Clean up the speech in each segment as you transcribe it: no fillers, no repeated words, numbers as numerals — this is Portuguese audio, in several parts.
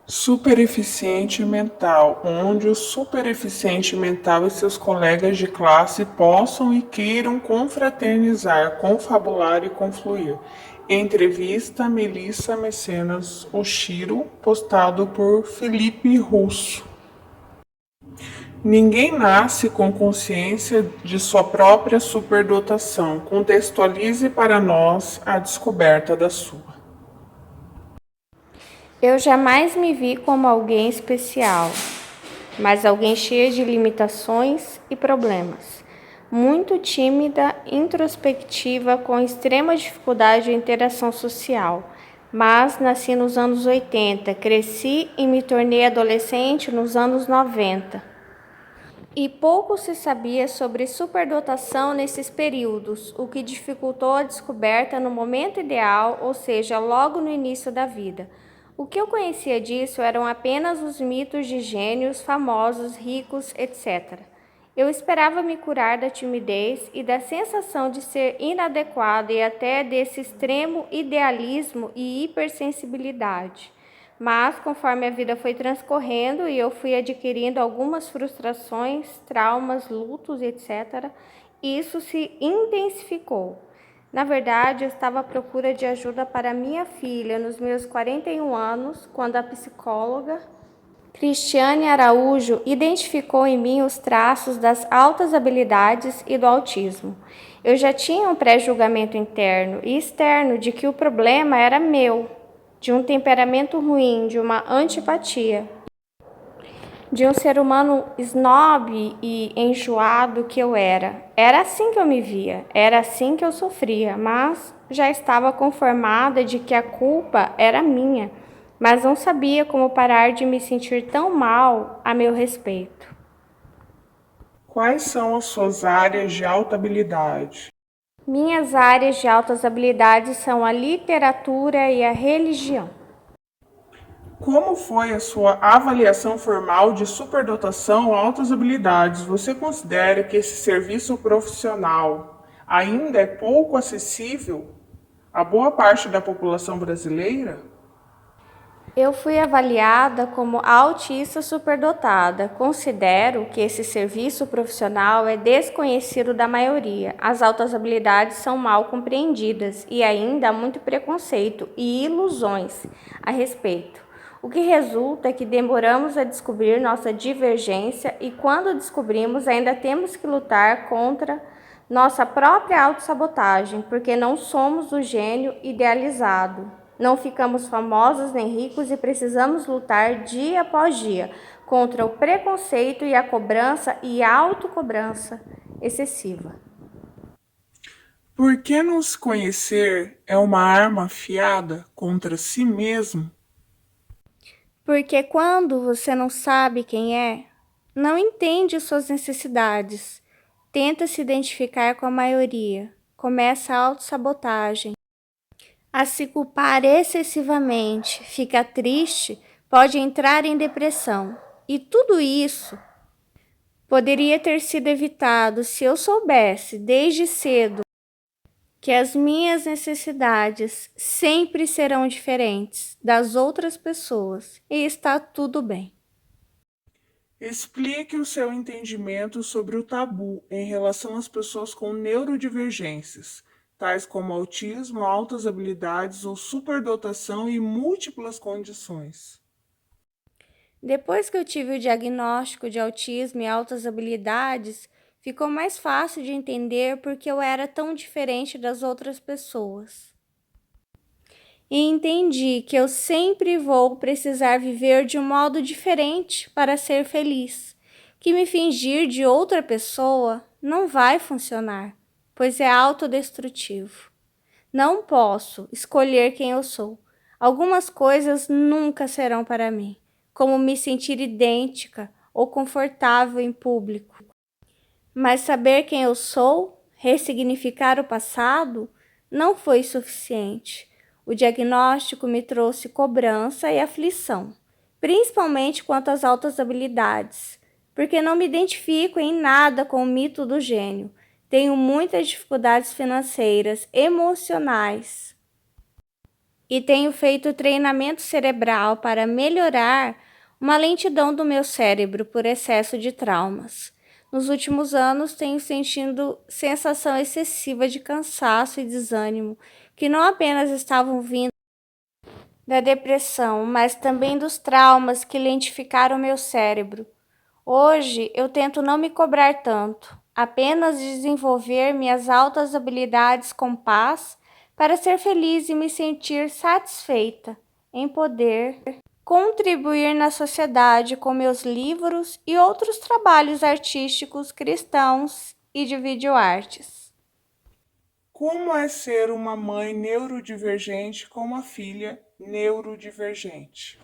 Supereficiente mental, onde o supereficiente mental e seus colegas de classe possam e queiram confraternizar, confabular e confluir. Entrevista Melissa Mecenas Oshiro, postado por Felipe Russo. Ninguém nasce com consciência de sua própria superdotação. Contextualize para nós a descoberta da sua. Eu jamais me vi como alguém especial, mas alguém cheia de limitações e problemas. Muito tímida, introspectiva, com extrema dificuldade de interação social. Mas nasci nos anos 80, cresci e me tornei adolescente nos anos 90. E pouco se sabia sobre superdotação nesses períodos, o que dificultou a descoberta no momento ideal, ou seja, logo no início da vida. O que eu conhecia disso eram apenas os mitos de gênios famosos, ricos, etc. Eu esperava me curar da timidez e da sensação de ser inadequada e até desse extremo idealismo e hipersensibilidade. Mas, conforme a vida foi transcorrendo e eu fui adquirindo algumas frustrações, traumas, lutos, etc., isso se intensificou. Na verdade, eu estava à procura de ajuda para minha filha nos meus 41 anos, quando a psicóloga Cristiane Araújo identificou em mim os traços das altas habilidades e do autismo. Eu já tinha um pré-julgamento interno e externo de que o problema era meu, de um temperamento ruim, de uma antipatia, de um ser humano snob e enjoado que eu era. Era assim que eu me via, era assim que eu sofria, mas já estava conformada de que a culpa era minha, mas não sabia como parar de me sentir tão mal a meu respeito. Quais são as suas áreas de alta habilidade? Minhas áreas de altas habilidades são a literatura e a religião. Como foi a sua avaliação formal de superdotação ou altas habilidades? Você considera que esse serviço profissional ainda é pouco acessível a boa parte da população brasileira? Eu fui avaliada como autista superdotada. Considero que esse serviço profissional é desconhecido da maioria. As altas habilidades são mal compreendidas e ainda há muito preconceito e ilusões a respeito. O que resulta é que demoramos a descobrir nossa divergência e, quando descobrimos, ainda temos que lutar contra nossa própria autossabotagem, porque não somos o gênio idealizado. Não ficamos famosos nem ricos e precisamos lutar dia após dia contra o preconceito e a cobrança e autocobrança excessiva. Por que nos conhecer é uma arma afiada contra si mesmo? Porque quando você não sabe quem é, não entende suas necessidades, tenta se identificar com a maioria, começa a autossabotagem, a se culpar excessivamente, fica triste, pode entrar em depressão. E tudo isso poderia ter sido evitado se eu soubesse desde cedo que as minhas necessidades sempre serão diferentes das outras pessoas e está tudo bem. Explique o seu entendimento sobre o tabu em relação às pessoas com neurodivergências, tais como autismo, altas habilidades ou superdotação e múltiplas condições. Depois que eu tive o diagnóstico de autismo e altas habilidades, ficou mais fácil de entender porque eu era tão diferente das outras pessoas. E entendi que eu sempre vou precisar viver de um modo diferente para ser feliz, que me fingir de outra pessoa não vai funcionar, pois é autodestrutivo. Não posso escolher quem eu sou. Algumas coisas nunca serão para mim, como me sentir idêntica ou confortável em público. Mas saber quem eu sou, ressignificar o passado, não foi suficiente. O diagnóstico me trouxe cobrança e aflição, principalmente quanto às altas habilidades, porque não me identifico em nada com o mito do gênio. Tenho muitas dificuldades financeiras, emocionais. e tenho feito treinamento cerebral para melhorar uma lentidão do meu cérebro por excesso de traumas. Nos últimos anos, tenho sentido sensação excessiva de cansaço e desânimo, que não apenas estavam vindo da depressão, mas também dos traumas que lentificaram meu cérebro. Hoje, eu tento não me cobrar tanto, apenas desenvolver minhas altas habilidades com paz para ser feliz e me sentir satisfeita em poder contribuir na sociedade com meus livros e outros trabalhos artísticos cristãos e de videoartes. Como é ser uma mãe neurodivergente com uma filha neurodivergente?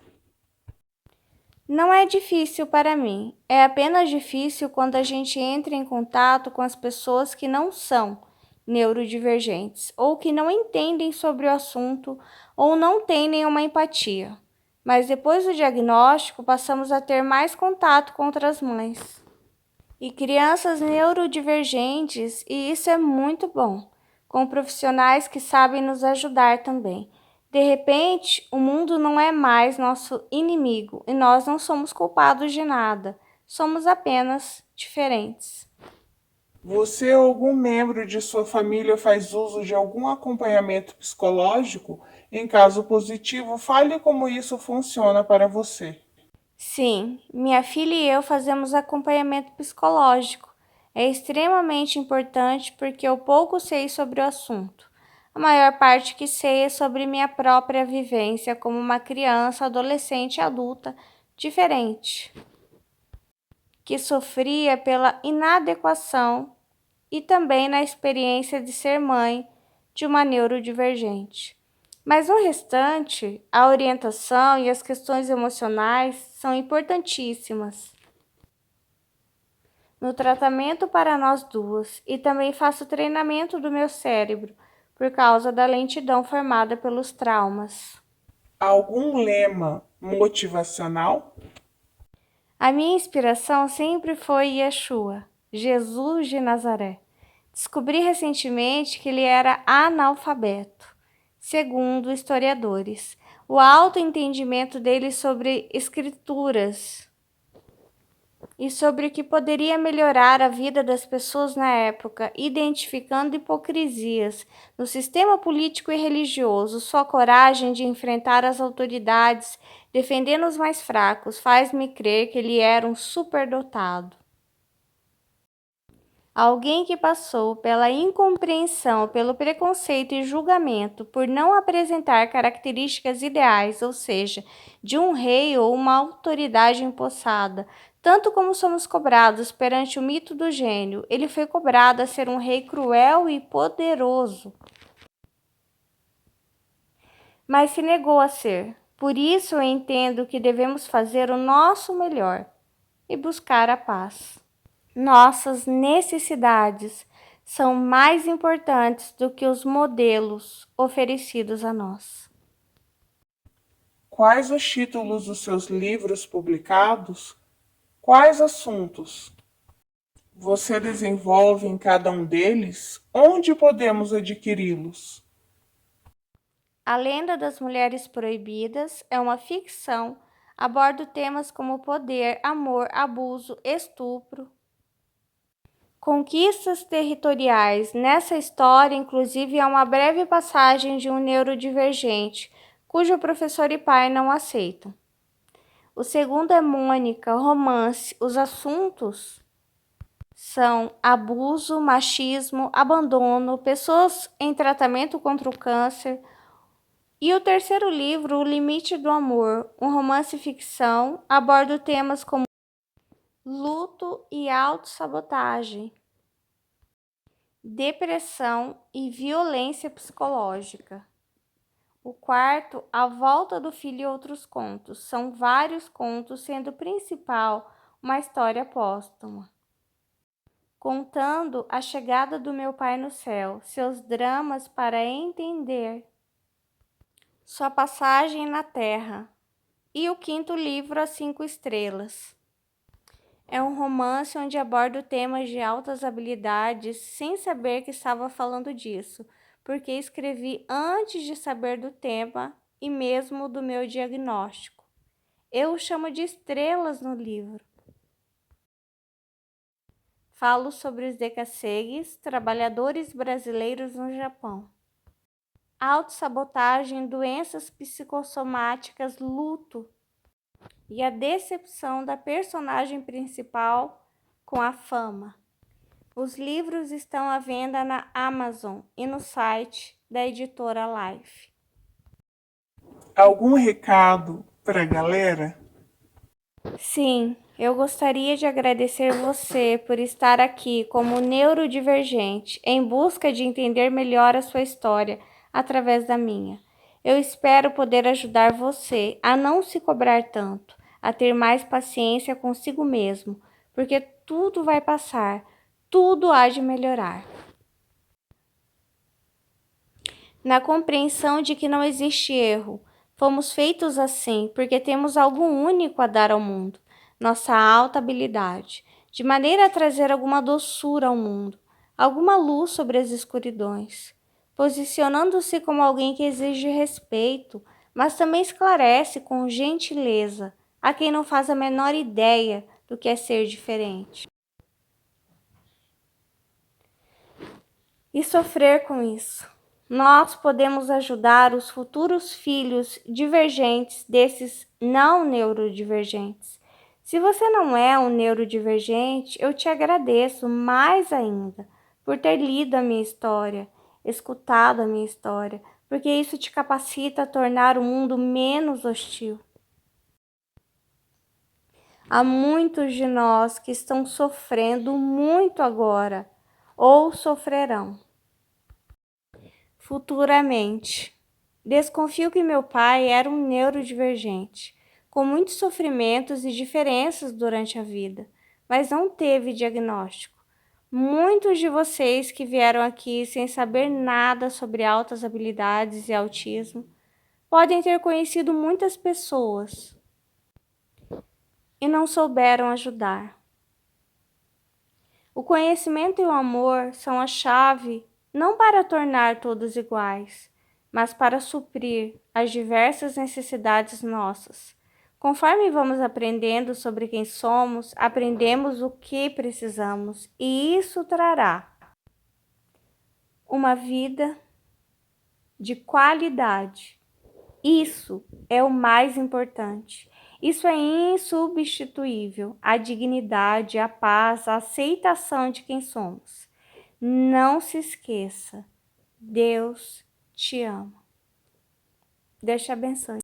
Não é difícil para mim, é apenas difícil quando a gente entra em contato com as pessoas que não são neurodivergentes ou que não entendem sobre o assunto ou não têm nenhuma empatia. Mas depois do diagnóstico, passamos a ter mais contato com outras mães e crianças neurodivergentes, e isso é muito bom, com profissionais que sabem nos ajudar também. De repente, o mundo não é mais nosso inimigo e nós não somos culpados de nada, somos apenas diferentes. Você ou algum membro de sua família faz uso de algum acompanhamento psicológico? Em caso positivo, fale como isso funciona para você. Sim, minha filha e eu fazemos acompanhamento psicológico. É extremamente importante porque eu pouco sei sobre o assunto. A maior parte que sei é sobre minha própria vivência como uma criança, adolescente e adulta diferente, que sofria pela inadequação e também na experiência de ser mãe de uma neurodivergente. Mas no restante, a orientação e as questões emocionais são importantíssimas no tratamento para nós duas, e também faço treinamento do meu cérebro por causa da lentidão formada pelos traumas. Algum lema motivacional? A minha inspiração sempre foi Yeshua, Jesus de Nazaré. Descobri recentemente que ele era analfabeto, segundo historiadores. O autoentendimento dele sobre escrituras e sobre o que poderia melhorar a vida das pessoas na época, identificando hipocrisias no sistema político e religioso. Sua coragem de enfrentar as autoridades, defendendo os mais fracos, faz-me crer que ele era um superdotado. Alguém que passou pela incompreensão, pelo preconceito e julgamento por não apresentar características ideais, ou seja, de um rei ou uma autoridade empossada, tanto como somos cobrados perante o mito do gênio, ele foi cobrado a ser um rei cruel e poderoso, mas se negou a ser. Por isso eu entendo que devemos fazer o nosso melhor e buscar a paz. Nossas necessidades são mais importantes do que os modelos oferecidos a nós. Quais os títulos dos seus livros publicados? Quais assuntos você desenvolve em cada um deles? Onde podemos adquiri-los? A Lenda das Mulheres Proibidas é uma ficção, aborda temas como poder, amor, abuso, estupro, conquistas territoriais. Nessa história, inclusive, há uma breve passagem de um neurodivergente, cujo professor e pai não aceitam. O segundo é Mônica, romance. Os assuntos são abuso, machismo, abandono, pessoas em tratamento contra o câncer. E o terceiro livro, O Limite do Amor, um romance ficção, aborda temas como luto e autossabotagem, depressão e violência psicológica. O quarto, A Volta do Filho e Outros Contos. São vários contos, sendo o principal uma história póstuma, contando a chegada do meu pai no céu, seus dramas para entender sua passagem na terra. E o quinto livro, As Cinco Estrelas. É um romance onde abordo temas de altas habilidades sem saber que estava falando disso, porque escrevi antes de saber do tema e mesmo do meu diagnóstico. Eu o chamo de estrelas no livro. Falo sobre os decassegues, trabalhadores brasileiros no Japão. Autossabotagem, doenças psicossomáticas, luto e a decepção da personagem principal com a fama. Os livros estão à venda na Amazon e no site da editora Life. Algum recado para a galera? Sim, eu gostaria de agradecer você por estar aqui como neurodivergente em busca de entender melhor a sua história através da minha. Eu espero poder ajudar você a não se cobrar tanto, a ter mais paciência consigo mesmo, porque tudo vai passar, tudo há de melhorar. Na compreensão de que não existe erro, fomos feitos assim porque temos algo único a dar ao mundo, nossa alta habilidade, de maneira a trazer alguma doçura ao mundo, alguma luz sobre as escuridões, posicionando-se como alguém que exige respeito, mas também esclarece com gentileza a quem não faz a menor ideia do que é ser diferente. E sofrer com isso. Nós podemos ajudar os futuros filhos divergentes desses não neurodivergentes. Se você não é um neurodivergente, eu te agradeço mais ainda por ter lido a minha história, escutado a minha história, porque isso te capacita a tornar o mundo menos hostil. Há muitos de nós que estão sofrendo muito agora ou sofrerão futuramente. Desconfio que meu pai era um neurodivergente, com muitos sofrimentos e diferenças durante a vida, mas não teve diagnóstico. Muitos de vocês que vieram aqui sem saber nada sobre altas habilidades e autismo podem ter conhecido muitas pessoas e não souberam ajudar. O conhecimento e o amor são a chave não para tornar todos iguais, mas para suprir as diversas necessidades nossas. Conforme vamos aprendendo sobre quem somos, aprendemos o que precisamos, e isso trará uma vida de qualidade. Isso é o mais importante. Isso é insubstituível. A dignidade, a paz, a aceitação de quem somos. Não se esqueça. Deus te ama. Deus te abençoe.